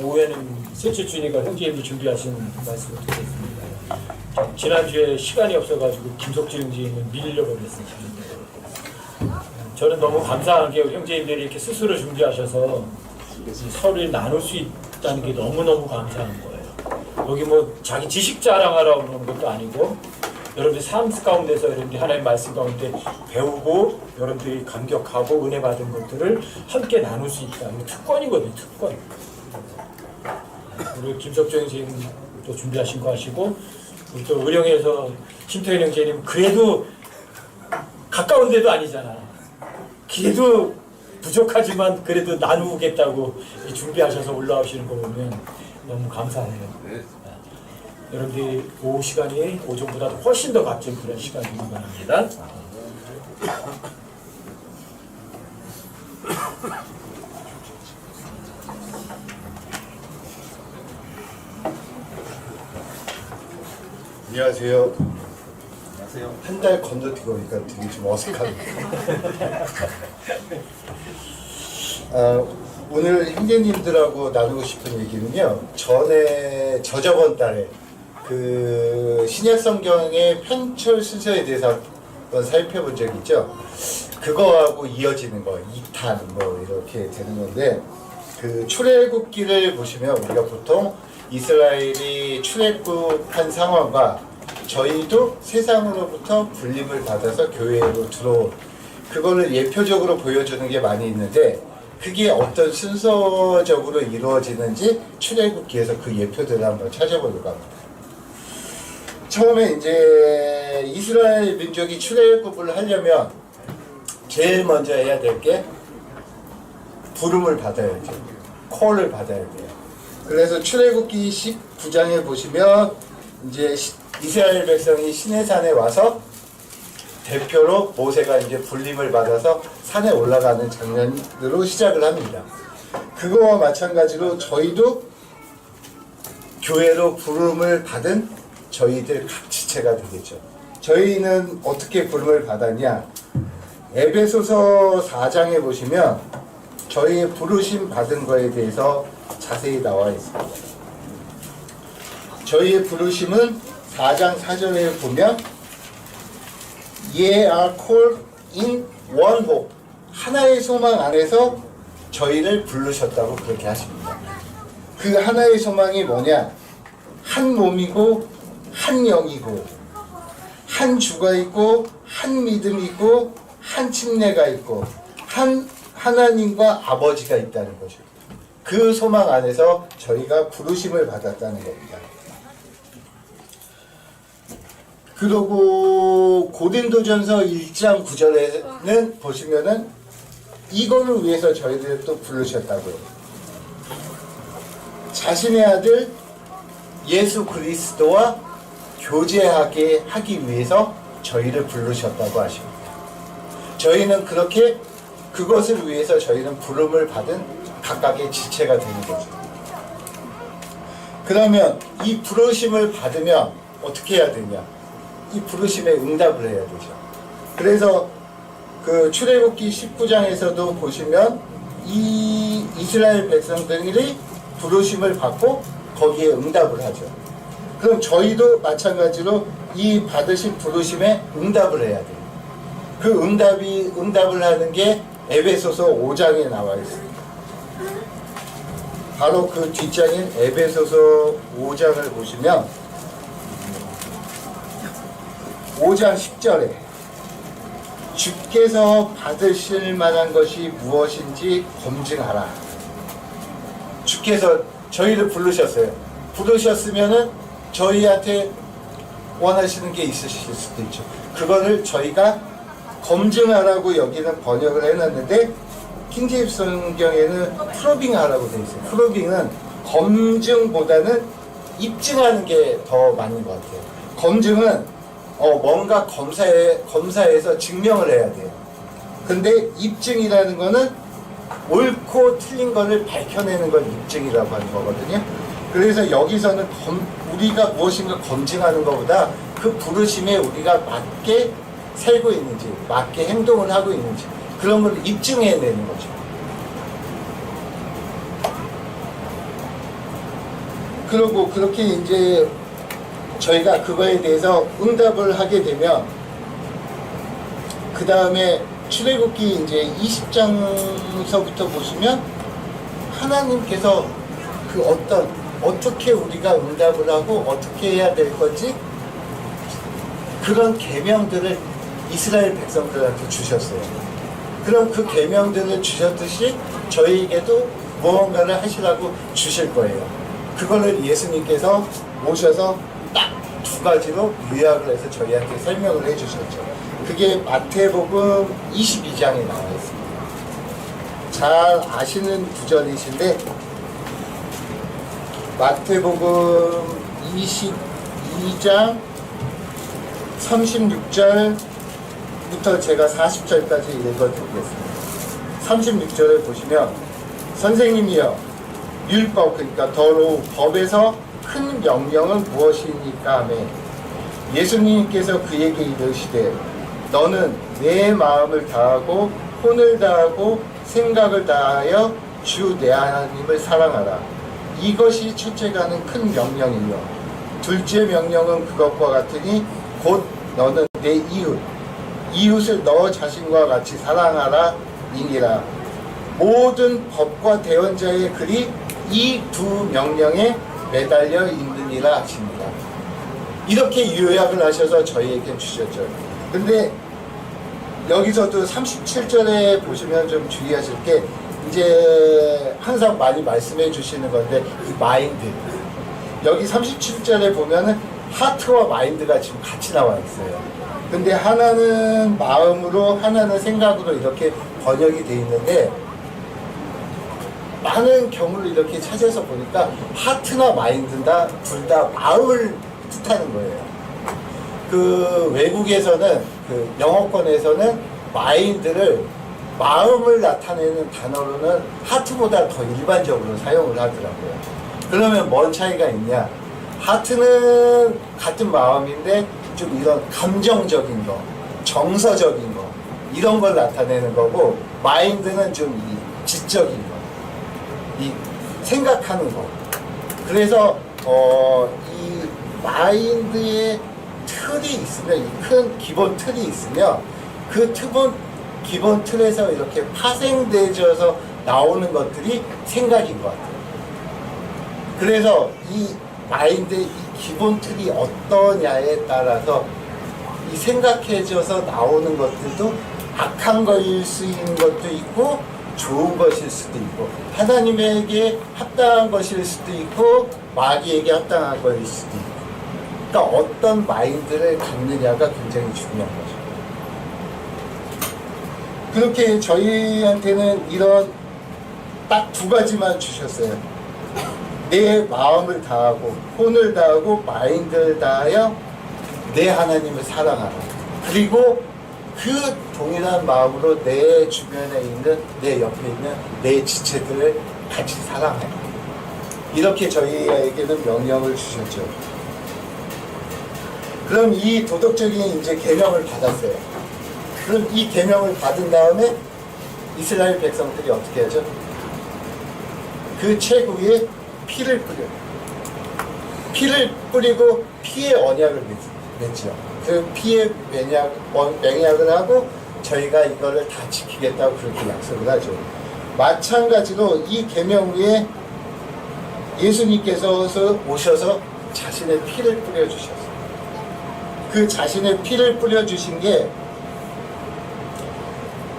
오후에는 세치준이가 형제님이 준비하신 말씀을 듣겠습니다. 지난주에 시간이 없어가지고 김석진 형제님은 밀려버렸습니다. 저는 너무 감사한 게 형제님들이 이렇게 스스로 준비하셔서 서로를 나눌 수 있다는 게 너무너무 감사한 거예요. 여기 뭐 자기 지식 자랑하라고 그러는 것도 아니고 여러분들 삶 가운데서 여러분들이 하나님의 말씀 가운데 배우고 여러분들이 감격하고 은혜 받은 것들을 함께 나눌 수 있다. 이거 특권이거든요. 특권. 그리고 김석정 선생님 또 준비하신 거 하시고 우리 또 의령에서 심태현 형제님 그래도 가까운 데도 아니잖아. 그래도 부족하지만 그래도 나누겠다고 준비하셔서 올라오시는 거 보면 너무 감사해요. 여러분들이 오후 시간이 오전보다 훨씬 더 값진 그런 시간이기 바랍니다. 안녕하세요. 한 달 건너뛰고 오니까 되게 좀 어색합니다. 오늘 형제님들하고 나누고 싶은 얘기는요. 저저번 달에 그 신약 성경의 편철 순서에 대해서 한번 살펴본 적이 있죠. 그거하고 이어지는 거, 2탄 뭐 이렇게 되는 건데 그 출애굽기를 보시면 우리가 보통 이스라엘이 출애굽한 상황과 저희도 세상으로부터 불림을 받아서 교회로 들어온 그거를 예표적으로 보여주는 게 많이 있는데 그게 어떤 순서적으로 이루어지는지 출애굽기에서 그 예표들을 한번 찾아보려고 합니다. 처음에 이제 이스라엘 민족이 출애굽을 하려면 제일 먼저 해야 될 게 부름을 받아야죠. 콜을 받아야 돼요. 그래서 출애굽기 19장에 보시면 이제 이스라엘 백성이 시내산에 와서 대표로 모세가 이제 불림을 받아서 산에 올라가는 장면으로 시작을 합니다. 그거와 마찬가지로 저희도 교회로 부름을 받은 저희들 각 지체가 되겠죠. 저희는 어떻게 부름을 받았냐? 에베소서 4장에 보시면 저희의 부르심 받은 거에 대해서 자세히 나와 있습니다. 저희의 부르심은 4장 4절에 보면 Ye are called in one hope. 하나의 소망 안에서 저희를 부르셨다고 그렇게 하십니다. 그 하나의 소망이 뭐냐? 한 몸이고 한 영이고 한 주가 있고 한 믿음이 있고 한 침례가 있고 한 하나님과 아버지가 있다는 거죠. 그 소망 안에서 저희가 부르심을 받았다는 겁니다. 그리고 고린도전서 1장 9절에는 보시면은 이거를 위해서 저희들을 또 부르셨다고요. 자신의 아들 예수 그리스도와 교제하게 하기 위해서 저희를 부르셨다고 하십니다. 저희는 그렇게 그것을 위해서 저희는 부름을 받은 각각의 지체가 되는 거죠. 그러면 이 부르심을 받으면 어떻게 해야 되냐? 이 부르심에 응답을 해야 되죠. 그래서 그 출애굽기 19장에서도 보시면 이 이스라엘 백성들이 부르심을 받고 거기에 응답을 하죠. 그럼 저희도 마찬가지로 이 받으신 부르심에 응답을 해야 돼요. 그 응답을 하는 게 에베소서 5장에 나와 있습니다. 바로 그 뒷장인 에베소서 5장을 보시면 5장 10절에 주께서 받으실 만한 것이 무엇인지 검증하라. 주께서 저희를 부르셨어요. 부르셨으면은 저희한테 원하시는 게 있으실 수도 있죠. 그거를 저희가 검증하라고 여기는 번역을 해놨는데 킹제임스 성경에는 프로빙하라고 되어 있어요. 프로빙은 검증보다는 입증하는 게 더 맞는 것 같아요. 검증은 뭔가 검사해서 증명을 해야 돼요. 근데 입증이라는 거는 옳고 틀린 거를 밝혀내는 걸 입증이라고 하는 거거든요. 그래서 여기서는 우리가 무엇인가 검증하는 것보다 그 부르심에 우리가 맞게 살고 있는지, 맞게 행동을 하고 있는지 그런 걸 입증해내는 거죠. 그러고 그렇게 이제 저희가 그거에 대해서 응답을 하게 되면 그 다음에 출애굽기 이제 20장서부터 보시면 하나님께서 그 어떻게 우리가 응답을 하고 어떻게 해야 될 건지 그런 계명들을 이스라엘 백성들한테 주셨어요. 그럼 그 계명들을 주셨듯이 저희에게도 무언가를 하시라고 주실 거예요. 그거를 예수님께서 오셔서 딱 두 가지로 요약을 해서 저희한테 설명을 해주셨죠. 그게 마태복음 22장에 나와 있습니다. 잘 아시는 구절이신데 마태복음 22장 36절부터 제가 40절까지 읽어드리겠습니다. 36절을 보시면 선생님이여 율법 그러니까 더러운 법에서 큰 명령은 무엇이니까 하며 예수님께서 그에게 이르시되 너는 내 마음을 다하고 혼을 다하고 생각을 다하여 주 내 하나님을 사랑하라. 이것이 첫째가는 큰 명령이요 둘째 명령은 그것과 같으니 곧 너는 내 이웃을 너 자신과 같이 사랑하라 이니라. 모든 법과 대언자의 글이 이 두 명령에 매달려 있느니라 하십니다. 이렇게 요약을 하셔서 저희에게 주셨죠. 근데 여기서도 37절에 보시면 좀 주의하실 게 이제 항상 많이 말씀해 주시는 건데 이 마인드 여기 37절에 보면은 하트와 마인드가 지금 같이 나와 있어요. 근데 하나는 마음으로 하나는 생각으로 이렇게 번역이 돼 있는데 많은 경우를 이렇게 찾아서 보니까 하트나 마인드나 둘 다 마음을 뜻하는 거예요. 그 외국에서는 그 영어권에서는 마인드를 마음을 나타내는 단어로는 하트보다 더 일반적으로 사용을 하더라고요. 그러면 뭔 차이가 있냐? 하트는 같은 마음인데 좀 이런 감정적인 거, 정서적인 거 이런 걸 나타내는 거고 마인드는 좀 이 지적인 거, 이 생각하는 거. 그래서 이 마인드의 틀이 있으면 이 큰 기본 틀이 있으면 그 기본 틀에서 이렇게 파생되어서 나오는 것들이 생각인 것 같아요. 그래서 이 마인드의 이 기본 틀이 어떠냐에 따라서 이 생각해져서 나오는 것들도 악한 것일 수 있는 것도 있고 좋은 것일 수도 있고 하나님에게 합당한 것일 수도 있고 마귀에게 합당한 것일 수도 있고 그러니까 어떤 마인드를 갖느냐가 굉장히 중요한 거죠. 그렇게 저희한테는 이런 딱 두 가지만 주셨어요. 내 마음을 다하고 혼을 다하고 마인드를 다하여 내 하나님을 사랑하라. 그리고 그 동일한 마음으로 내 주변에 있는 내 옆에 있는 내 지체들을 같이 사랑하라. 이렇게 저희에게는 명령을 주셨죠. 그럼 이 도덕적인 이제 계명을 받았어요. 그럼 이 계명을 받은 다음에 이스라엘 백성들이 어떻게 하죠? 그 체구에 피를 뿌려요. 피를 뿌리고 피의 언약을 맺죠. 그 피의 맹약을 하고 저희가 이거를 다 지키겠다고 그렇게 약속을 하죠. 마찬가지로 이 계명 위에 예수님께서 오셔서 자신의 피를 뿌려주셨어요. 그 자신의 피를 뿌려주신 게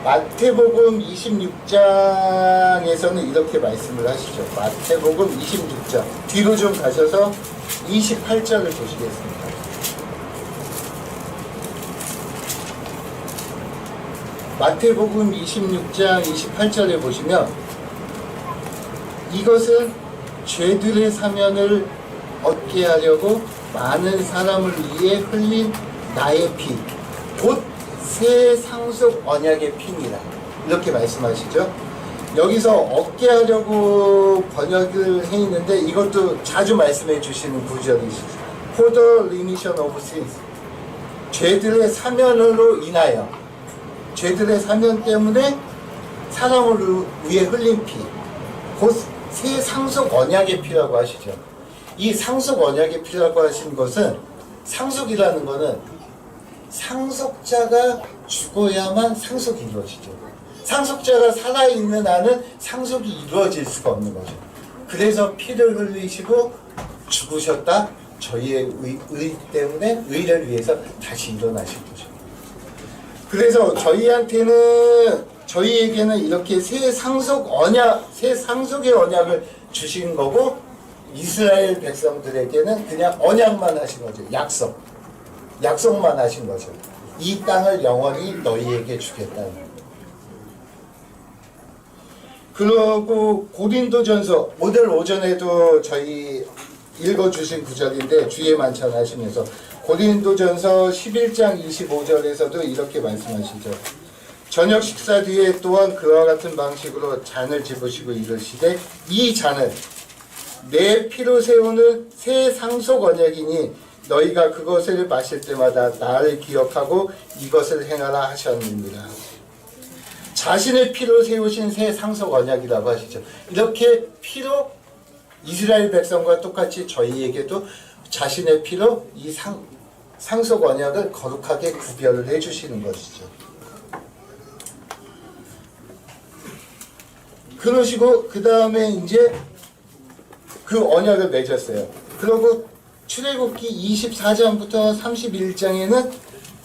마태복음 26장에서는 이렇게 말씀을 하시죠. 마태복음 26장 뒤로 좀 가셔서 28절을 보시겠습니다. 마태복음 26장 28절에 보시면 이것은 죄들의 사면을 얻게 하려고 많은 사람을 위해 흘린 나의 피 곧 새 상속 언약의 피니라 이렇게 말씀하시죠. 여기서 얻게 하려고 번역을 해 있는데 이것도 자주 말씀해 주시는 구절이시죠. For the remission of sins 죄들의 사면으로 인하여 죄들의 사면 때문에 사람을 위해 흘린 피 곧 새 상속 언약의 피라고 하시죠. 이 상속 언약이 필요하고 하신 것은 상속이라는 것은 상속자가 죽어야만 상속이 이루어지죠. 상속자가 살아있는 한은 상속이 이루어질 수가 없는 거죠. 그래서 피를 흘리시고 죽으셨다. 저희의 의 때문에 의를 위해서 다시 일어나신 거죠. 그래서 저희에게는 이렇게 새 상속의 언약을 주신 거고, 이스라엘 백성들에게는 그냥 언약만 하신 거죠. 약속만 하신 거죠. 이 땅을 영원히 너희에게 주겠다는 거예요. 그리고 고린도전서 오늘 오전에도 저희 읽어주신 구절인데 주의 만찬 하시면서 고린도전서 11장 25절에서도 이렇게 말씀하시죠. 저녁 식사 뒤에 또한 그와 같은 방식으로 잔을 집으시고 이르시되 이 잔은 내 피로 세우는 새 상속 언약이니 너희가 그것을 마실 때마다 나를 기억하고 이것을 행하라 하셨느니라. 자신의 피로 세우신 새 상속 언약이라고 하시죠. 이렇게 피로 이스라엘 백성과 똑같이 저희에게도 자신의 피로 이 상속 언약을 거룩하게 구별을 해주시는 것이죠. 그러시고 그 다음에 이제 그 언약을 맺었어요. 그리고 출애굽기 24장부터 31장에는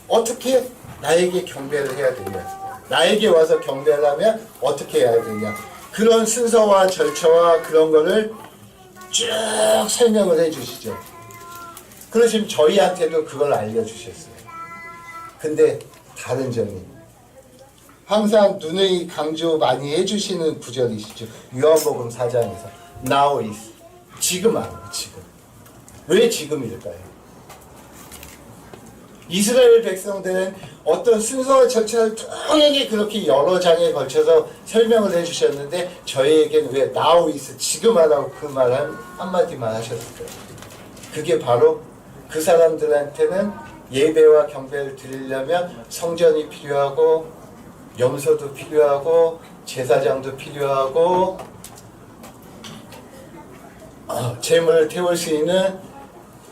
어떻게 나에게 경배를 해야 되냐, 나에게 와서 경배를 하면 어떻게 해야 되냐, 그런 순서와 절차와 그런 거를 쭉 설명을 해주시죠. 그러시면 저희한테도 그걸 알려주셨어요. 근데 다른 점이 항상 눈의 강조 많이 해주시는 구절이시죠. 요한복음 4장에서 Now is, 지금 하는 지금. 왜 지금일까요? 이스라엘 백성들은 어떤 순서와 절차를 통행히 그렇게 여러 장에 걸쳐서 설명을 해주셨는데 저희에게는 왜 Now is, 지금 하라고 그 말 한마디만 하셨을까요? 그게 바로 그 사람들한테는 예배와 경배를 드리려면 성전이 필요하고 염소도 필요하고 제사장도 필요하고 제물을 태울 수 있는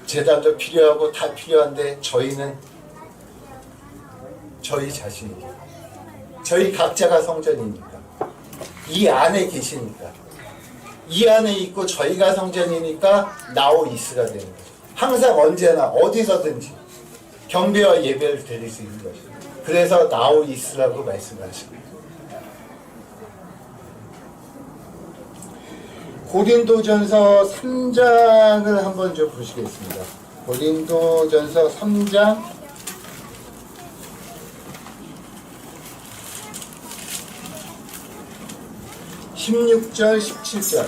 제단도 필요하고 다 필요한데 저희는 저희 자신이, 저희 각자가 성전이니까, 이 안에 계시니까, 이 안에 있고 저희가 성전이니까 나오 이스가 되는 거죠. 항상 언제나 어디서든지 경배와 예배를 드릴 수 있는 것이죠. 그래서 나오 이스라고 말씀하십니다. 고린도전서 3장을 한번 좀 보시겠습니다. 고린도전서 3장 16절 17절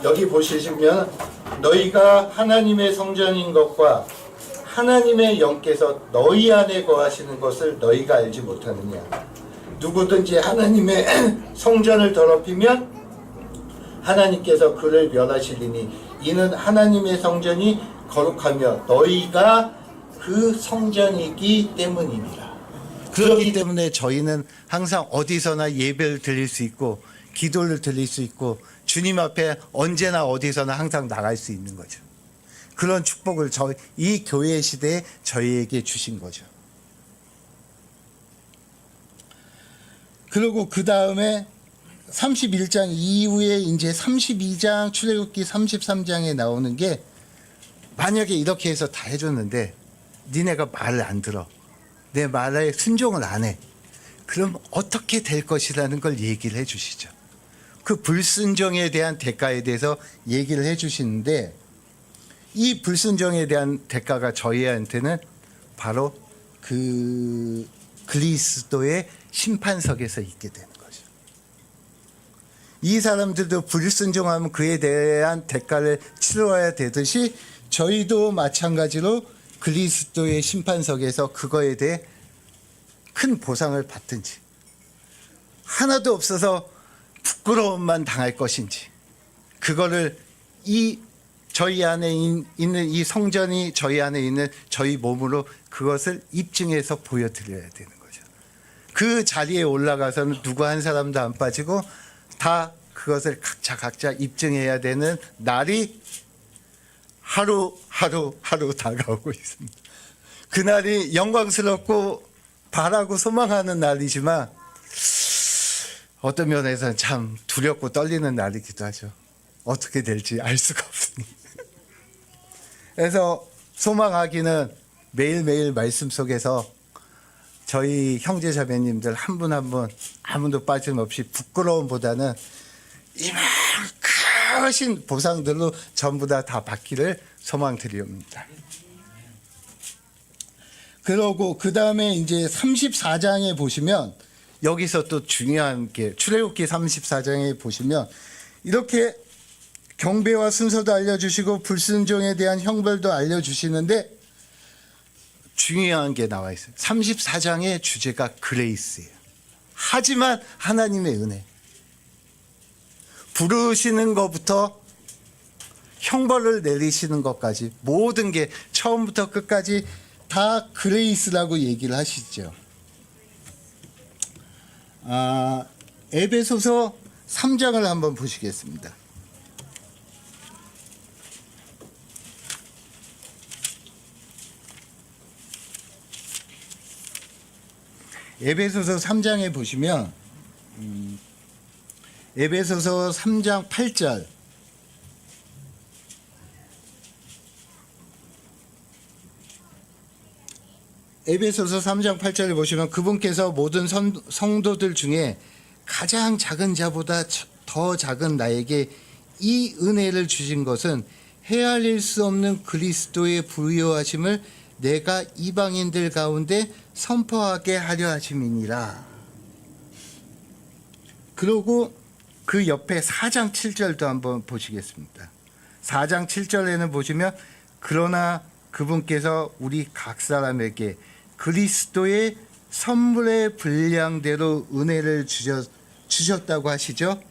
여기 보시면 너희가 하나님의 성전인 것과 하나님의 영께서 너희 안에 거하시는 것을 너희가 알지 못하느냐. 누구든지 하나님의 성전을 더럽히면 하나님께서 그를 멸하시리니 이는 하나님의 성전이 거룩하며 너희가 그 성전이기 때문입니다. 그렇기 때문에 저희는 항상 어디서나 예배를 드릴 수 있고 기도를 드릴 수 있고 주님 앞에 언제나 어디서나 항상 나갈 수 있는 거죠. 그런 축복을 이 교회 시대에 저희에게 주신 거죠. 그리고 그 다음에 31장 이후에 이제 32장 출애굽기 33장에 나오는 게 만약에 이렇게 해서 다 해줬는데 니네가 말을 안 들어, 내 말에 순종을 안 해, 그럼 어떻게 될 것이라는 걸 얘기를 해주시죠. 그 불순종에 대한 대가에 대해서 얘기를 해주시는데 이 불순종에 대한 대가가 저희한테는 바로 그 그리스도의 심판석에서 있게 되는 거죠. 이 사람들도 불순종하면 그에 대한 대가를 치러야 되듯이 저희도 마찬가지로 그리스도의 심판석에서 그거에 대해 큰 보상을 받든지 하나도 없어서 부끄러움만 당할 것인지 그거를 저희 안에 있는 이 성전이 저희 안에 있는 저희 몸으로 그것을 입증해서 보여드려야 되는 거죠. 그 자리에 올라가서는 누구 한 사람도 안 빠지고 다 그것을 각자 입증해야 되는 날이 하루 다가오고 있습니다. 그날이 영광스럽고 바라고 소망하는 날이지만 어떤 면에서는 참 두렵고 떨리는 날이기도 하죠. 어떻게 될지 알 수가 없으니. 그래서 소망하기는 매일매일 말씀 속에서 저희 형제 자매님들 한 분 한 분 아무도 빠짐없이 부끄러움보다는 이만큼 보상들로 전부 다 받기를 소망드리옵니다. 그러고 그 다음에 이제 34장에 보시면 여기서 또 중요한 게 출애굽기 34장에 보시면 이렇게 경배와 순서도 알려주시고 불순종에 대한 형벌도 알려주시는데 중요한 게 나와 있어요. 34장의 주제가 그레이스예요. 하지만 하나님의 은혜. 부르시는 것부터 형벌을 내리시는 것까지 모든 게 처음부터 끝까지 다 그레이스라고 얘기를 하시죠. 에베소서 3장을 한번 보시겠습니다. 에베소서 3장에 보시면 에베소서 3장 8절 에베소서 3장 8절을 보시면 그분께서 모든 성도들 중에 가장 작은 자보다 더 작은 나에게 이 은혜를 주신 것은 헤아릴 수 없는 그리스도의 부유하심을 내가 이방인들 가운데 선포하게 하려 하심이니라. 그리고 그 옆에 4장 7절도 한번 보시겠습니다. 4장 7절에는 보시면 그러나 그분께서 우리 각 사람에게 그리스도의 선물의 분량대로 은혜를 주셨다고 하시죠.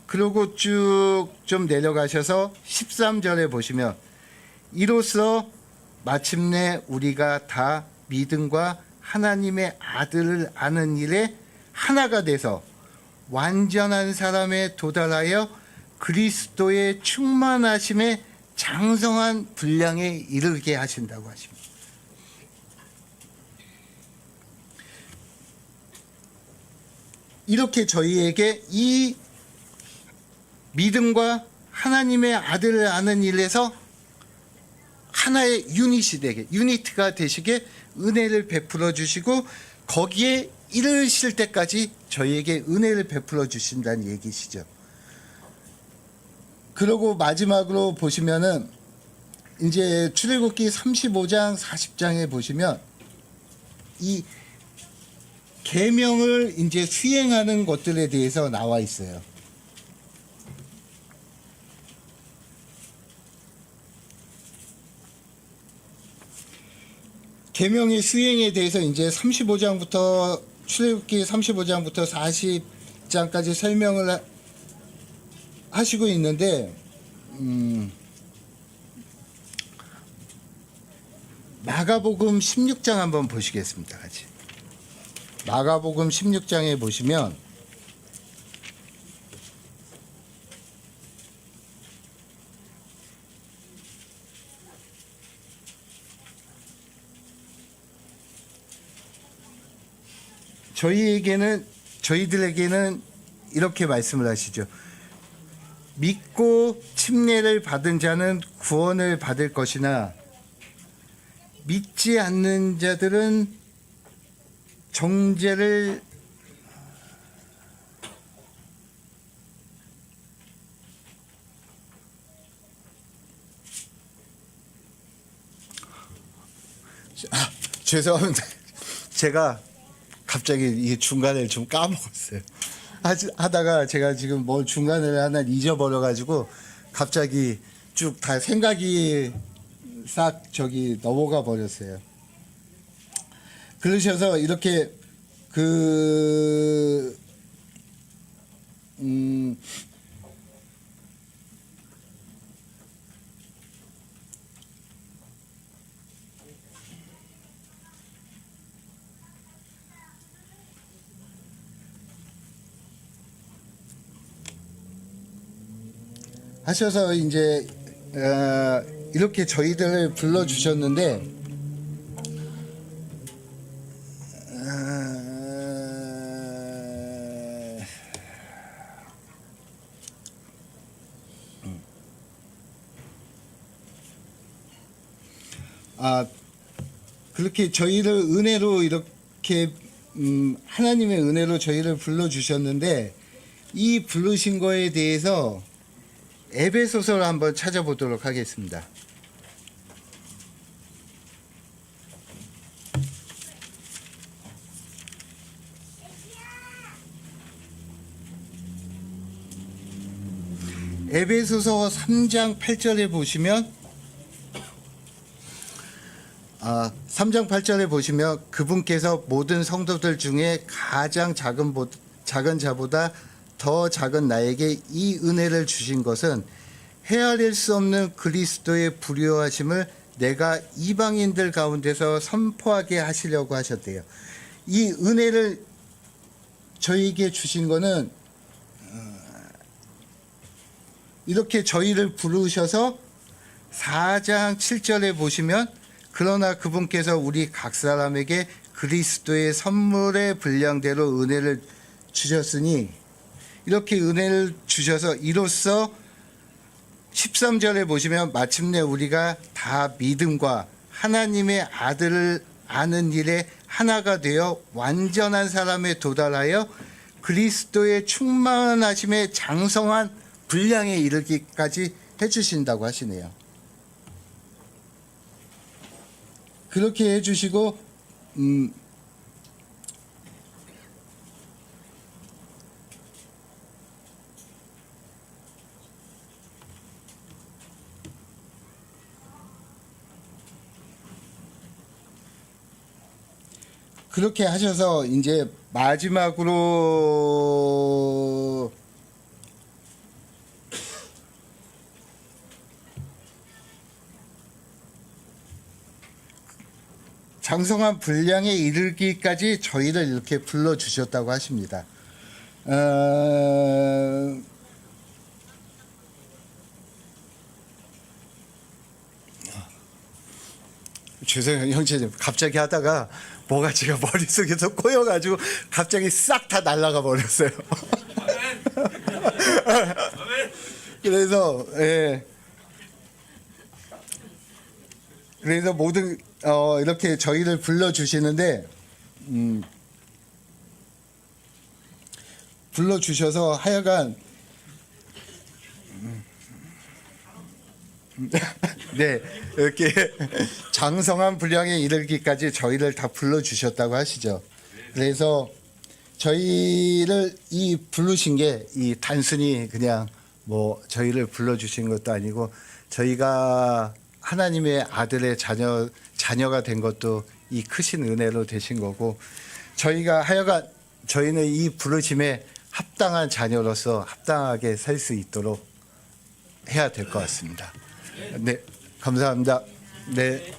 그리고 쭉 좀 내려가셔서 13절에 보시면 이로써 마침내 우리가 다 믿음과 하나님의 아들을 아는 일에 하나가 돼서 완전한 사람에 도달하여 그리스도의 충만하심에 장성한 분량에 이르게 하신다고 하십니다. 이렇게 저희에게 이 믿음과 하나님의 아들을 아는 일에서 하나의 유닛이 되게, 유니트가 되시게 은혜를 베풀어 주시고 거기에 이르실 때까지 저희에게 은혜를 베풀어 주신다는 얘기시죠. 그리고 마지막으로 보시면은 이제 출애굽기 35장 40장에 보시면 이 계명을 이제 수행하는 것들에 대해서 나와 있어요. 계명의 수행에 대해서 이제 35장부터 출애굽기 35장부터 40장까지 설명을 하시고 있는데 마가복음 16장 한번 보시겠습니다. 같이. 마가복음 16장에 보시면 저희들에게는 이렇게 말씀을 하시죠. 믿고 침례를 받은 자는 구원을 받을 것이나 믿지 않는 자들은 정죄를 죄송합니다. 제가 갑자기 이 중간에 좀 까먹었어요. 하다가 제가 지금 뭘 중간에 하나 잊어버려 가지고 갑자기 쭉 다 생각이 싹 저기 넘어가 버렸어요. 그러셔서 이렇게 하셔서 이제 이렇게 저희들을 불러주셨는데 그렇게 저희를 은혜로 이렇게 하나님의 은혜로 저희를 불러주셨는데 이 부르신 거에 대해서 에베소서를 한번 찾아보도록 하겠습니다. 에베소서 3장 8절에 보시면 3장 8절에 보시면 그분께서 모든 성도들 중에 가장 작은 자보다 더 작은 나에게 이 은혜를 주신 것은 헤아릴 수 없는 그리스도의 불효하심을 내가 이방인들 가운데서 선포하게 하시려고 하셨대요. 이 은혜를 저희에게 주신 것은 이렇게 저희를 부르셔서 4장 7절에 보시면 그러나 그분께서 우리 각 사람에게 그리스도의 선물의 분량대로 은혜를 주셨으니 이렇게 은혜를 주셔서 이로써 13절에 보시면 마침내 우리가 다 믿음과 하나님의 아들을 아는 일에 하나가 되어 완전한 사람에 도달하여 그리스도의 충만하심에 장성한 분량에 이르기까지 해주신다고 하시네요. 그렇게 해주시고 그렇게 하셔서 이제 마지막으로 장성한 분량에 이르기까지 저희를 이렇게 불러주셨다고 하십니다. 죄송해요 형제님, 갑자기 하다가 뭐가 제가 머릿속에서 꼬여가지고 갑자기 싹 다 날아가 버렸어요. 그래서 그래서 모든 이렇게 저희를 불러주시는데 불러주셔서 하여간 네, 이렇게 장성한 분량에 이르기까지 저희를 다 불러주셨다고 하시죠. 그래서 저희를 이 부르신 게 이 단순히 그냥 뭐 저희를 불러주신 것도 아니고 저희가 하나님의 아들의 자녀가 된 것도 이 크신 은혜로 되신 거고 저희가 하여간 저희는 이 부르심에 합당한 자녀로서 합당하게 살 수 있도록 해야 될 것 같습니다. 네, 감사합니다. 네.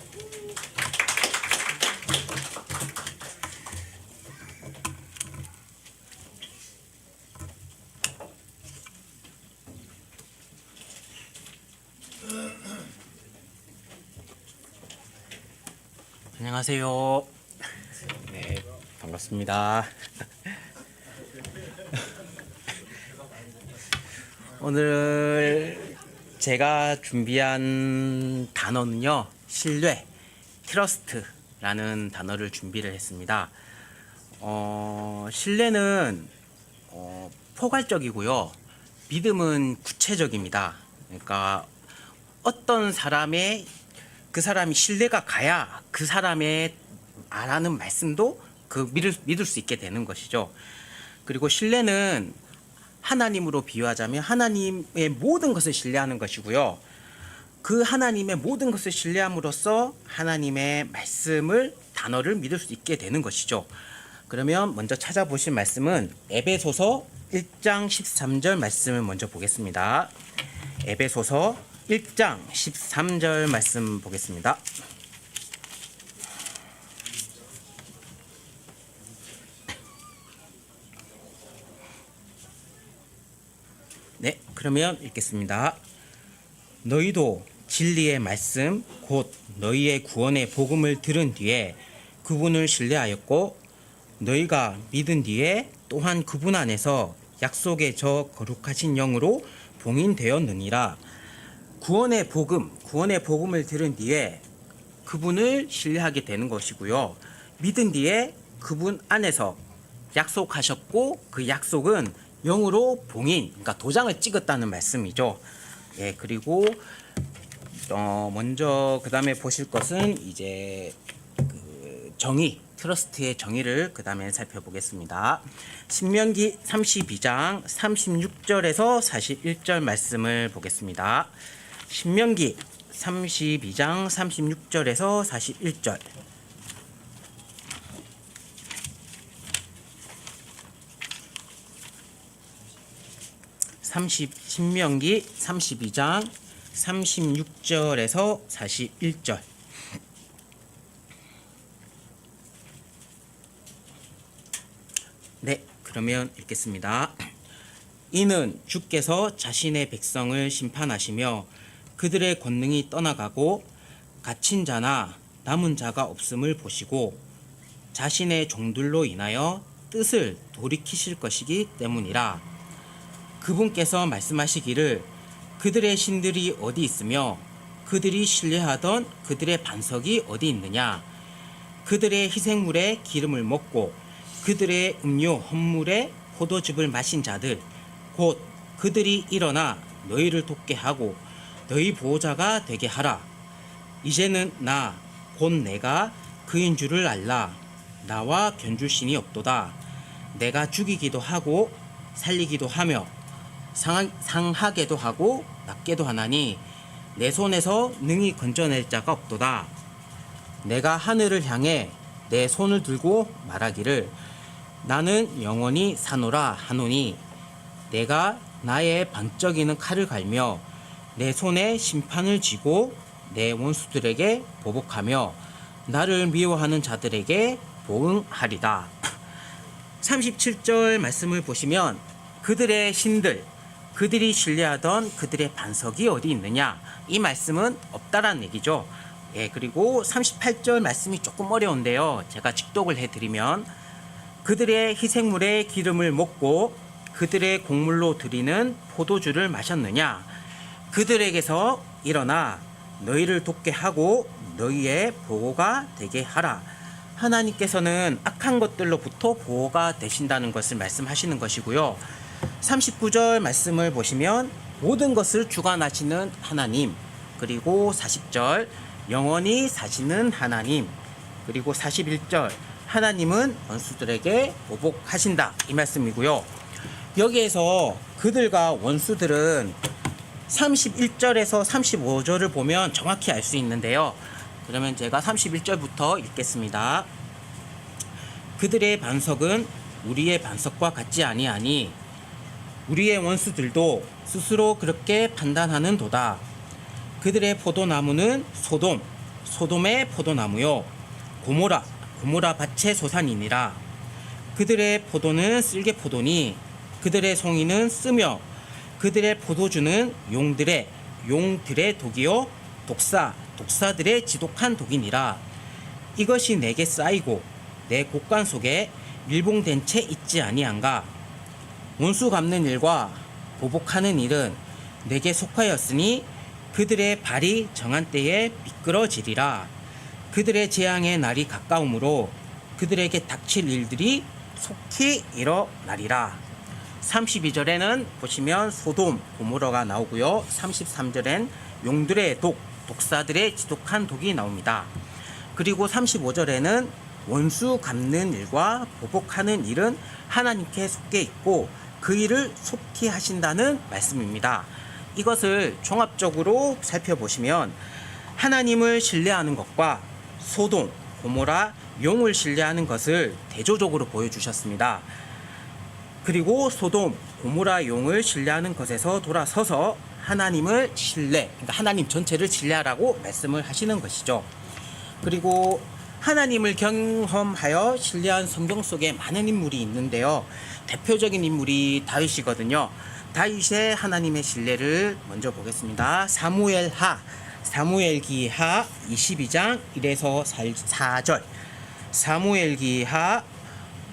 안녕하세요. 네, 반갑습니다. 오늘 제가 준비한 단어는요, 신뢰, 트러스트라는 단어를 준비를 했습니다. 신뢰는 포괄적이고요, 믿음은 구체적입니다. 그러니까 어떤 사람의 그 사람이 신뢰가 가야 그 사람의 말하는 말씀도 믿을 수 있게 되는 것이죠. 그리고 신뢰는 하나님으로 비유하자면 하나님의 모든 것을 신뢰하는 것이고요. 그 하나님의 모든 것을 신뢰함으로써 하나님의 말씀을, 단어를 믿을 수 있게 되는 것이죠. 그러면 먼저 찾아보신 말씀은 에베소서 1장 13절 말씀을 먼저 보겠습니다. 에베소서 1장 13절 말씀 보겠습니다. 네, 그러면 읽겠습니다. 너희도 진리의 말씀 곧 너희의 구원의 복음을 들은 뒤에 그분을 신뢰하였고 너희가 믿은 뒤에 또한 그분 안에서 약속의 저 거룩하신 영으로 봉인되었느니라. 구원의 복음을 들은 뒤에 그분을 신뢰하게 되는 것이고요. 믿은 뒤에 그분 안에서 약속하셨고 그 약속은 영으로 봉인, 그러니까 도장을 찍었다는 말씀이죠. 예, 그리고 먼저 그 다음에 보실 것은 이제 그 정의, 트러스트의 정의를 그 다음에 살펴보겠습니다. 신명기 32장 36절에서 41절 말씀을 보겠습니다. 신명기 32장 36절에서 41절. 신명기 32장 36절에서 41절. 네, 그러면 읽겠습니다. 이는 주께서 자신의 백성을 심판하시며 그들의 권능이 떠나가고 갇힌 자나 남은 자가 없음을 보시고 자신의 종들로 인하여 뜻을 돌이키실 것이기 때문이라. 그분께서 말씀하시기를 그들의 신들이 어디 있으며 그들이 신뢰하던 그들의 반석이 어디 있느냐. 그들의 희생물에 기름을 먹고 그들의 음료 헌물에 포도즙을 마신 자들 곧 그들이 일어나 너희를 돕게 하고 너희 보호자가 되게 하라. 이제는 나 곧 내가 그인 줄을 알라. 나와 견줄 신이 없도다. 내가 죽이기도 하고 살리기도 하며 상하게도 하고 낫게도 하나니 내 손에서 능히 건져낼 자가 없도다. 내가 하늘을 향해 내 손을 들고 말하기를 나는 영원히 사노라 하노니 내가 나의 반짝이는 칼을 갈며 내 손에 심판을 쥐고 내 원수들에게 보복하며 나를 미워하는 자들에게 보응하리다. 37절 말씀을 보시면 그들의 신들, 그들이 신뢰하던 그들의 반석이 어디 있느냐, 이 말씀은 없다라는 얘기죠. 예, 그리고 38절 말씀이 조금 어려운데요. 제가 직독을 해드리면 그들의 희생물에 기름을 먹고 그들의 곡물로 드리는 포도주를 마셨느냐. 그들에게서 일어나 너희를 돕게 하고 너희의 보호가 되게 하라. 하나님께서는 악한 것들로부터 보호가 되신다는 것을 말씀하시는 것이고요. 39절 말씀을 보시면 모든 것을 주관하시는 하나님, 그리고 40절 영원히 사시는 하나님, 그리고 41절 하나님은 원수들에게 보복하신다, 이 말씀이고요. 여기에서 그들과 원수들은 31절에서 35절을 보면 정확히 알 수 있는데요. 그러면 제가 31절부터 읽겠습니다. 그들의 반석은 우리의 반석과 같지 아니하니 우리의 원수들도 스스로 그렇게 판단하는 도다. 그들의 포도나무는 소돔의 포도나무요 고모라 밭의 소산이니라. 그들의 포도는 쓸개포도니 그들의 송이는 쓰며 그들의 포도주는 용들의 독이요 독사들의 지독한 독이니라. 이것이 내게 쌓이고 내 곳간 속에 밀봉된 채 있지 아니한가. 원수 갚는 일과 보복하는 일은 내게 속하였으니 그들의 발이 정한 때에 미끄러지리라. 그들의 재앙의 날이 가까우므로 그들에게 닥칠 일들이 속히 일어나리라. 32절에는 보시면 소돔, 고모라가 나오고요. 33절엔 용들의 독사들의 지독한 독이 나옵니다. 그리고 35절에는 원수 갚는 일과 보복하는 일은 하나님께 속해 있고 그 일을 속히 하신다는 말씀입니다. 이것을 종합적으로 살펴보시면 하나님을 신뢰하는 것과 소돔, 고모라, 용을 신뢰하는 것을 대조적으로 보여주셨습니다. 그리고 소돔, 고모라, 용을 신뢰하는 것에서 돌아서서 하나님을 그러니까 하나님 전체를 신뢰하라고 말씀을 하시는 것이죠. 그리고 하나님을 경험하여 신뢰한 성경 속에 많은 인물이 있는데요. 대표적인 인물이 다윗이거든요. 다윗의 하나님의 신뢰를 먼저 보겠습니다. 사무엘기하 22장 1에서 4절. 사무엘기하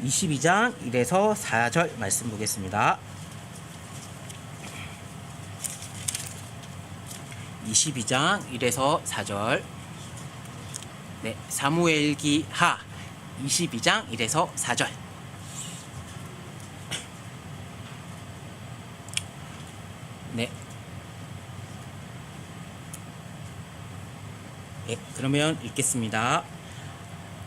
22장 1에서 4절 말씀 보겠습니다. 22장 1에서 4절. 네, 사무엘기하 22장 1에서 4절. 네. 네, 그러면 읽겠습니다.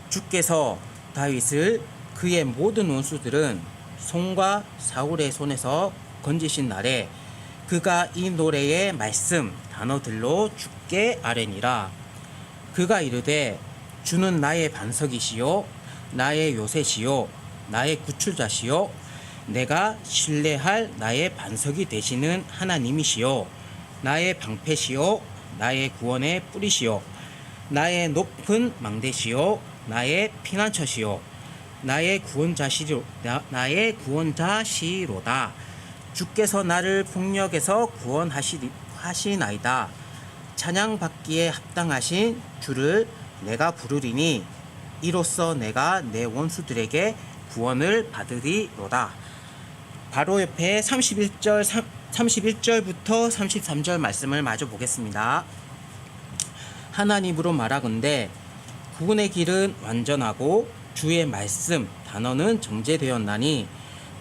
주께서 다윗을 그의 모든 원수들은 손과 사울의 손에서 건지신 날에 그가 이 노래의 말씀 단어들로 주께 아뢰니라. 그가 이르되 주는 나의 반석이시요 나의 요새시요 나의 구출자시요 내가 신뢰할 나의 반석이 되시는 하나님이시요 나의 방패시요 나의 구원의 뿌리시요 나의 높은 망대시요 나의 피난처시요 나의 구원자시로다. 주께서 나를 폭력에서 구원하시나이다. 찬양받기에 합당하신 주를 내가 부르리니 이로써 내가 내 원수들에게 구원을 받으리로다. 바로 옆에 31절부터 33절 말씀을 마저 보겠습니다. 하나님으로 말하건대 구원의 길은 완전하고 주의 말씀 단어는 정제되었나니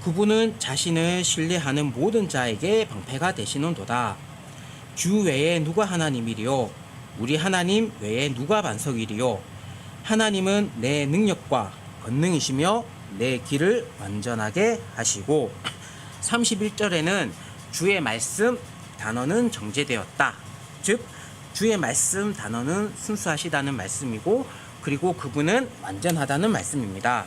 그분은 자신을 신뢰하는 모든 자에게 방패가 되시는도다. 주 외에 누가 하나님이리요? 우리 하나님 외에 누가 반석이리요? 하나님은 내 능력과 권능이시며 내 길을 완전하게 하시고 31절에는 주의 말씀 단어는 정제되었다. 즉 주의 말씀 단어는 순수하시다는 말씀이고 그리고 그분은 완전하다는 말씀입니다.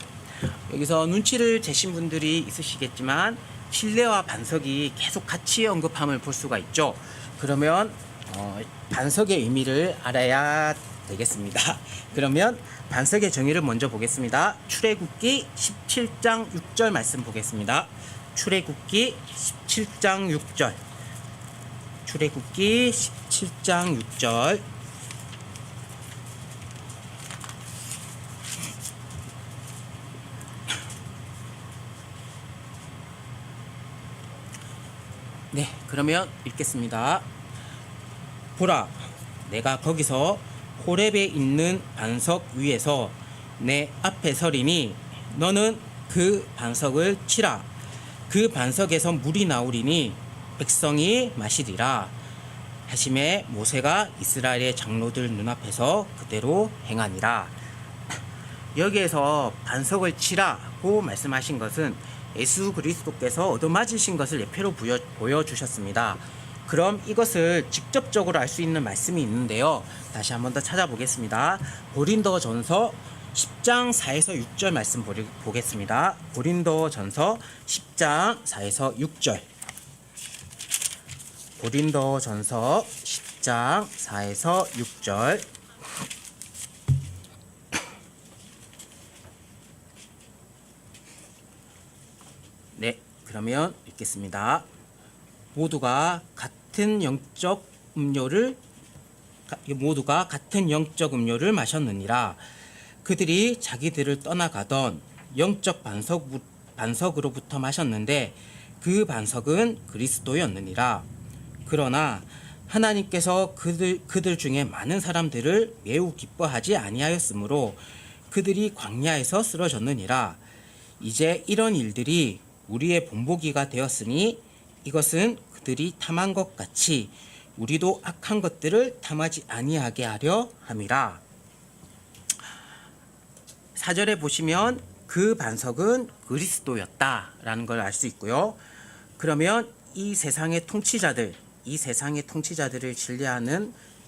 여기서 눈치를 채신 분들이 있으시겠지만 신뢰와 반석이 계속 같이 언급함을 볼 수가 있죠. 그러면 반석의 의미를 알아야 되겠습니다. 그러면 반석의 정의를 먼저 보겠습니다. 출애굽기 17장 6절 말씀 보겠습니다. 출애굽기 17장 6절. 출애굽기 17장 6절. 네, 그러면 읽겠습니다. 보라, 내가 거기서 호렙에 있는 반석 위에서 내 앞에 서리니 너는 그 반석을 치라. 그 반석에서 물이 나오리니 백성이 마시리라. 하심에 모세가 이스라엘의 장로들 눈앞에서 그대로 행하니라. 여기에서 반석을 치라고 말씀하신 것은 예수 그리스도께서 얻어맞으신 것을 예표로 보여주셨습니다. 그럼 이것을 직접적으로 알 수 있는 말씀이 있는데요. 다시 한번 더 찾아보겠습니다. 고린도전서 10장 4에서 6절 말씀 보겠습니다. 고린도전서 10장 4에서 6절. 고린도전서 10장 4에서 6절. 네, 그러면 읽겠습니다. 모두가 같은 영적 음료를 마셨느니라. 그들이 자기들을 떠나가던 영적 반석으로부터 마셨는데 그 반석은 그리스도였느니라. 그러나 하나님께서 그들 중에 많은 사람들을 매우 기뻐하지 아니하였으므로 그들이 광야에서 쓰러졌느니라. 이제 이런 일들이 우리의 본보기가 되었으니 이것은 그들이 탐한 것 같이 우리도 악한 것들을 탐하지 아니하게 하려 함이라. 4절에 보시면 그 반석은 그리스도였다라는 걸 알 수 있고요. 그러면 이 세상의 통치자들을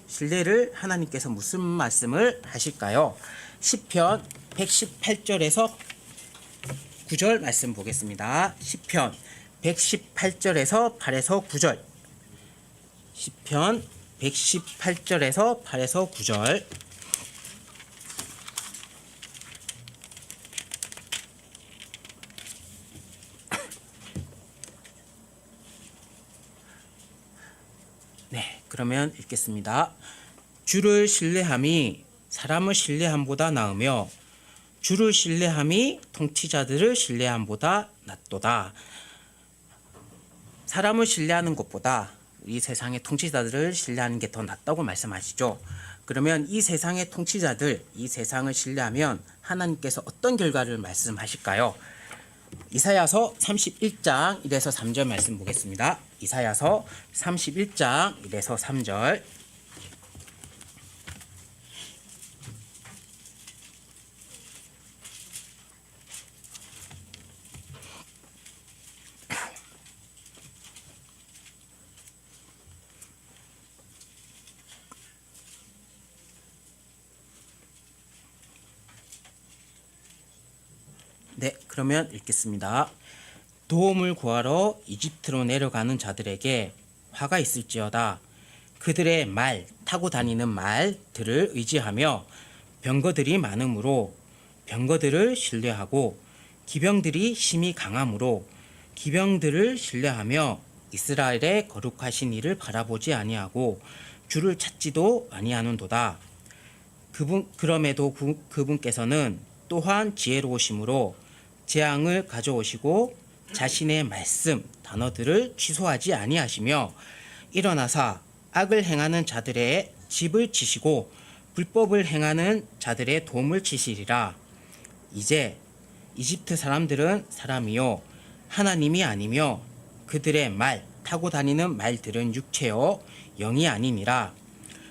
신뢰를 하나님께서 무슨 말씀을 하실까요? 시편 118절에서 9절 말씀 보겠습니다. 시편 118절에서 8에서 9절. 시편 118절에서 8에서 9절. 네, 그러면 읽겠습니다. 주를 신뢰함이 사람을 신뢰함보다 나으며 주를 신뢰함이 통치자들을 신뢰함보다 낫도다. 사람을 신뢰하는 것보다 이 세상의 통치자들을 신뢰하는 게 더 낫다고 말씀하시죠. 그러면 이 세상의 통치자들, 이 세상을 신뢰하면 하나님께서 어떤 결과를 말씀하실까요? 이사야서 31장 1에서 3절 말씀 보겠습니다. 이사야서 31장 1에서 3절. 네, 그러면 읽겠습니다. 도움을 구하러 이집트로 내려가는 자들에게 화가 있을지어다. 그들의 말, 타고 다니는 말들을 의지하며 병거들이 많으므로 병거들을 신뢰하고 기병들이 힘이 강함으로 기병들을 신뢰하며 이스라엘의 거룩하신 이를 바라보지 아니하고 주를 찾지도 아니하는도다. 그럼에도 그분께서는 또한 지혜로우심으로 재앙을 가져오시고 자신의 말씀 단어들을 취소하지 아니하시며 일어나사 악을 행하는 자들의 집을 치시고 불법을 행하는 자들의 도움을 치시리라. 이제 이집트 사람들은 사람이요 하나님이 아니며 그들의 말 타고 다니는 말들은 육체요 영이 아니니라.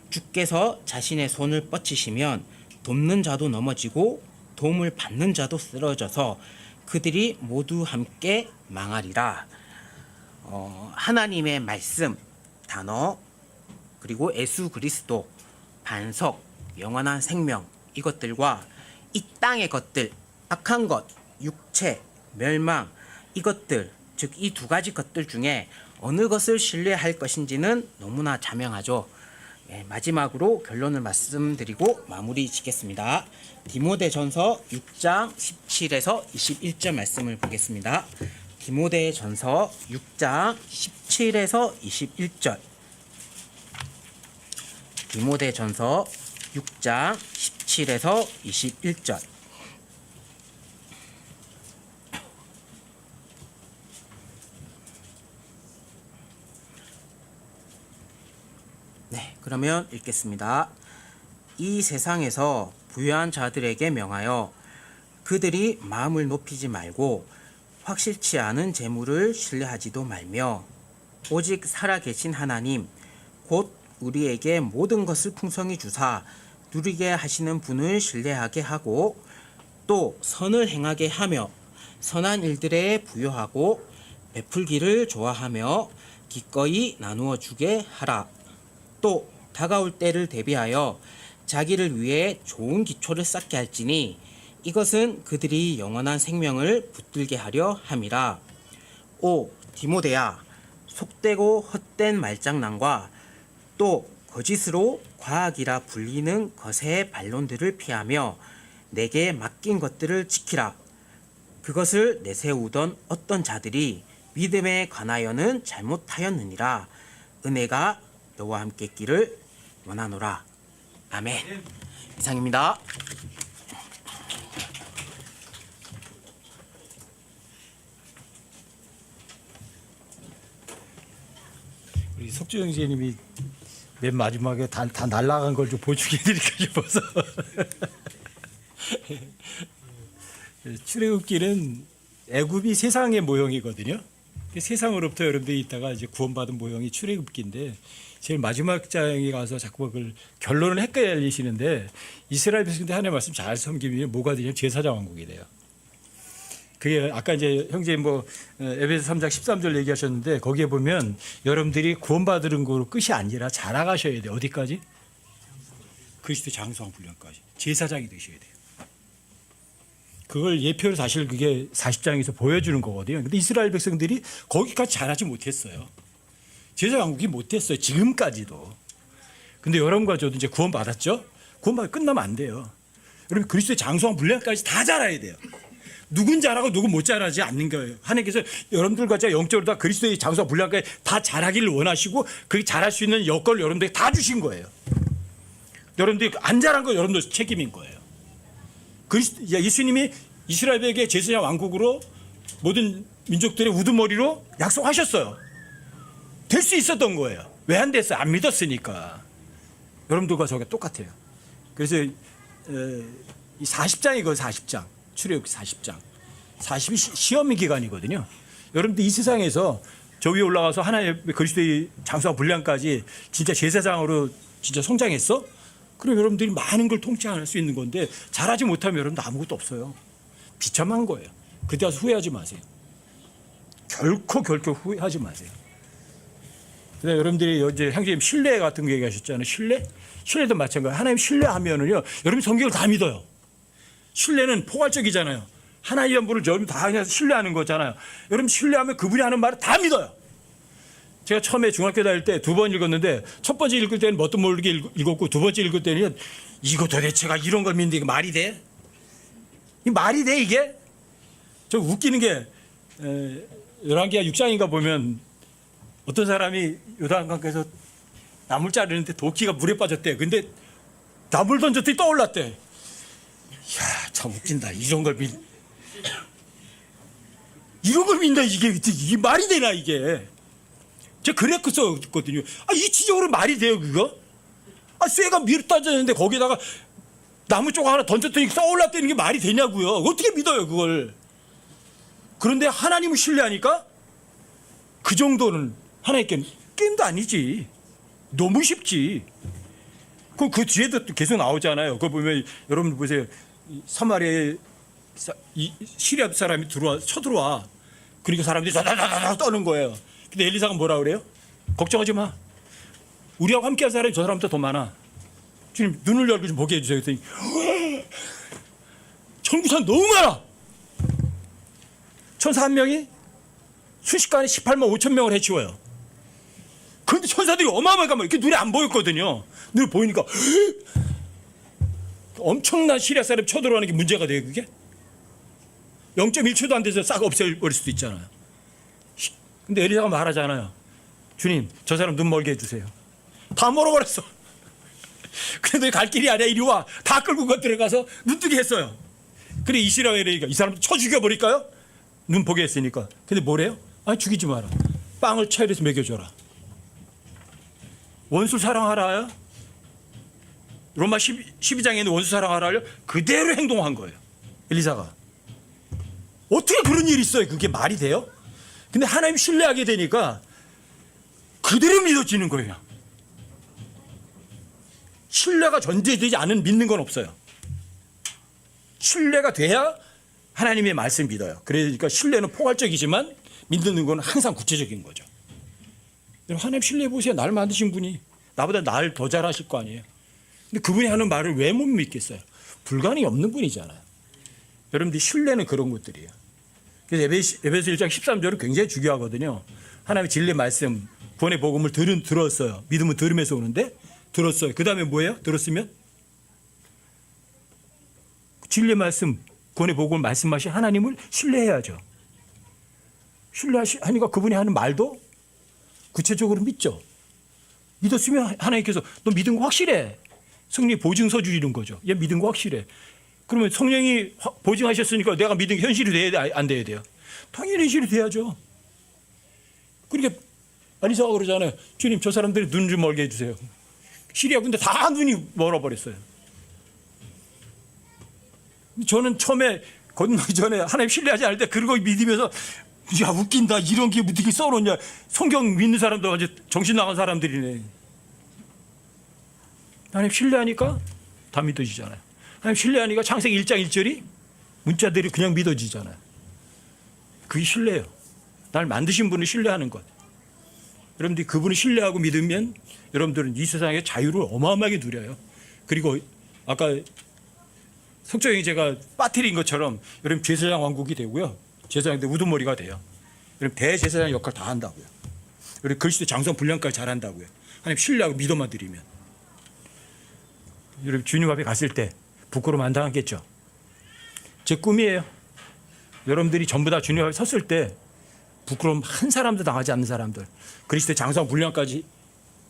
주께서 자신의 손을 뻗치시면 돕는 자도 넘어지고 도움을 받는 자도 쓰러져서 그들이 모두 함께 망하리라. 하나님의 말씀, 단어, 그리고 예수 그리스도, 반석, 영원한 생명, 이것들과 이 땅의 것들, 악한 것, 육체, 멸망, 이것들, 즉 이 두 가지 것들 중에 어느 것을 신뢰할 것인지는 너무나 자명하죠. 마지막으로 결론을 말씀드리고 마무리 짓겠습니다. 디모데전서 6장 17에서 21절 말씀을 보겠습니다. 디모데전서 6장 17에서 21절. 디모데전서 6장 17에서 21절. 네, 그러면 읽겠습니다. 이 세상에서 부유한 자들에게 명하여 그들이 마음을 높이지 말고 확실치 않은 재물을 신뢰하지도 말며 오직 살아계신 하나님 곧 우리에게 모든 것을 풍성히 주사 누리게 하시는 분을 신뢰하게 하고 또 선을 행하게 하며 선한 일들에 부여하고 베풀기를 좋아하며 기꺼이 나누어 주게 하라. 또 다가올 때를 대비하여 자기를 위해 좋은 기초를 쌓게 할지니 이것은 그들이 영원한 생명을 붙들게 하려 함이라. 오 디모데야, 속되고 헛된 말장난과 또 거짓으로 과학이라 불리는 거세의 반론들을 피하며 내게 맡긴 것들을 지키라. 그것을 내세우던 어떤 자들이 믿음에 관하여는 잘못하였느니라. 은혜가 너와 함께 있기를 원하노라. 아멘. 이상입니다. 우리 석주 형제님이 맨 마지막에 다 날아간 걸 좀 보충해드릴까 싶어서. 출애굽기는 애굽이 세상의 모형이거든요. 세상으로부터 여러분들이 있다가 이제 구원받은 모형이 출애굽기인데 제일 마지막 장에 가서 자꾸 그걸 결론을 헷갈리시는데 이스라엘 백성들 하나님의 말씀 잘 섬기면 뭐가 되냐면 제사장 왕국이 돼요. 그게 아까 이제 형제 에베소 3장 13절 얘기하셨는데 거기에 보면 여러분들이 구원받은 거로 끝이 아니라 자라가셔야 돼요. 어디까지? 그리스도 장수왕 분량까지 제사장이 되셔야 돼요. 그걸 예표로 사실 그게 40장에서 보여주는 거거든요. 근데 이스라엘 백성들이 거기까지 자라지 못했어요. 제사장국이 못했어요. 지금까지도. 근데 여러분과 저도 이제 구원받았죠? 구원받아 끝나면 안 돼요. 여러분 그리스도의 장수왕 분량까지 다 자라야 돼요. 누군 잘하고 누군 못 잘하지 않는 거예요. 하나님께서 여러분들과 제가 영적으로 다 그리스도의 장수와 분량까지 다 잘하기를 원하시고 그 잘할 수 있는 여건을 여러분들에게 다 주신 거예요. 여러분들이 안 잘한 거 여러분들 책임인 거예요. 예수님이 이스라엘에게 제사장 왕국으로 모든 민족들의 우두머리로 약속하셨어요. 될 수 있었던 거예요. 왜 안 됐어요? 안 믿었으니까. 여러분들과 저가 똑같아요. 그래서 이 40장이거든요. 40장. 출애굽기 40장. 40이 시험 기간이거든요. 여러분들 이 세상에서 저 위에 올라가서 하나님의 그리스도의 장수와 분량까지 진짜 제사장으로 진짜 성장했어? 그럼 여러분들이 많은 걸 통치할 수 있는 건데 잘하지 못하면 여러분들 아무것도 없어요. 비참한 거예요. 그때 와서 후회하지 마세요. 결코 후회하지 마세요. 그다음에 여러분들이 어제 형제님 신뢰 같은 거 얘기하셨잖아요. 신뢰도 마찬가지예요. 하나님 신뢰하면은요, 여러분 성경을 다 믿어요. 신뢰는 포괄적이잖아요. 하나님의 한 분을 여러분 다 그냥 신뢰하는 거잖아요. 여러분 신뢰하면 그분이 하는 말을 다 믿어요. 제가 처음에 중학교 다닐 때 2번 읽었는데 첫 번째 읽을 때는 뭣도 모르게 읽었고 두 번째 읽을 때는 이거 도대체가 이런 걸 믿는데 이게 말이 돼? 이 말이 돼 이게? 저 웃기는 게 열왕기하 6장인가 보면 어떤 사람이 요단강가에서 나물 자르는데 도끼가 물에 빠졌대. 근데 나물 던졌더니 떠올랐대. 이야, 참 웃긴다. 이런 걸 믿는다. 이게 말이 되나 이게? 제가 그랬거든요. 이치적으로 말이 돼요 그거? 쇠가 밀어 따졌는데 거기다가 나무 조각 하나 던졌더니 떠올랐다는 게 말이 되냐고요. 어떻게 믿어요 그걸? 그런데 하나님을 신뢰하니까 그 정도는 하나님께 게임도 아니지. 너무 쉽지. 그 뒤에도 계속 나오잖아요. 그거 보면 여러분 보세요. 사마리아에 시리아 사람이 쳐들어와. 그러니까 사람들이 다다다다 떠는 거예요. 근데 엘리사가 뭐라 그래요? 걱정하지 마. 우리하고 함께한 사람이 저 사람보다 더 많아. 주님 눈을 열고 좀 보게 해주세요. 그랬더니 천구산 너무 많아. 천사 한 명이 순식간에 18만 5천 명을 해치워요. 그런데 천사들이 어마어마하게 이렇게 눈에 안 보였거든요. 눈에 보이니까 엄청난 시리아 사람이 쳐들어가는 게 문제가 돼요. 그게 0.1초도 안 돼서 싹 없애버릴 수도 있잖아요. 근데 엘리사가 말하잖아요. 주님 저 사람 눈 멀게 해주세요. 다 멀어버렸어. 그래도 갈 길이 아니야. 이리 와. 다 끌고 들어가서 눈 뜨게 했어요. 그래 이스라엘이니까 이 사람 쳐 죽여버릴까요? 눈 보게 했으니까. 근데 뭐래요? 죽이지 마라. 빵을 차려서 먹여줘라. 원수 사랑하라요? 로마 12장에 있는 원수 사랑하라요? 그대로 행동한 거예요. 엘리사가. 어떻게 그런 일이 있어요? 그게 말이 돼요? 근데 하나님 신뢰하게 되니까 그대로 믿어지는 거예요. 신뢰가 전제되지 않은 믿는 건 없어요. 신뢰가 돼야 하나님의 말씀 믿어요. 그러니까 신뢰는 포괄적이지만 믿는 건 항상 구체적인 거죠. 하나님 신뢰해 보세요. 날 만드신 분이 나보다 날 더 잘하실 거 아니에요. 근데 그분이 하는 말을 왜 못 믿겠어요? 불가능이 없는 분이잖아요. 여러분들 신뢰는 그런 것들이에요. 그래서 에베소 1장 13절은 굉장히 중요하거든요. 하나님의 진리 말씀, 구원의 복음을 들었어요. 믿음은 들으면서 오는데 들었어요. 그 다음에 뭐예요? 들었으면 진리 말씀, 구원의 복음을 말씀하신 하나님을 신뢰해야죠. 신뢰하니까 그분이 하는 말도 구체적으로 믿죠. 믿었으면 하나님께서 너 믿은 거 확실해. 성령 보증서 주시는 거죠. 얘 믿은 거 확실해. 그러면 성령이 보증하셨으니까 내가 믿은 게 현실이 돼야 돼, 안 돼야 돼요? 당연히 현실이 돼야죠. 그러니까 엘리사가 그러잖아요. 주님 저 사람들이 눈 좀 멀게 해주세요. 시리아 군대 다 눈이 멀어버렸어요. 저는 처음에 건너기 전에 하나님 신뢰하지 않을 때 그런 거 믿으면서 야 웃긴다. 이런 게 어떻게 써놓냐. 성경 믿는 사람도 완전 정신 나간 사람들이네. 하나님 신뢰하니까 다 믿어지잖아요. 하나님 신뢰하니까 창세기 1장 1절이 문자들이 그냥 믿어지잖아요. 그게 신뢰예요. 날 만드신 분을 신뢰하는 것. 여러분들이 그분을 신뢰하고 믿으면 여러분들은 이 세상의 자유를 어마어마하게 누려요. 그리고 아까 성적인 제가 빠뜨린 것처럼 여러분 제사장 왕국이 되고요. 제사장인데 우두머리가 돼요. 여러분 대제사장 역할 다 한다고요. 여러분 그리스도 장성 분량까지 잘한다고요. 하나님 신뢰하고 믿어만 드리면. 여러분 주님 앞에 갔을 때 부끄러움 안 당하겠죠. 제 꿈이에요. 여러분들이 전부 다 주님 앞에 섰을 때 부끄러움 한 사람도 당하지 않는 사람들, 그리스도의 장성 분량까지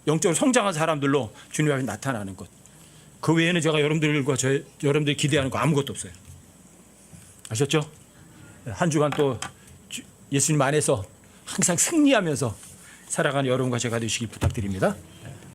영적으로 성장한 사람들로 주님 앞에 나타나는 것. 그 외에는 제가 여러분들과 여러분들이 기대하는 거 아무것도 없어요. 아셨죠? 한 주간 또 예수님 안에서 항상 승리하면서 살아가는 여러분과 제가 되시길 부탁드립니다.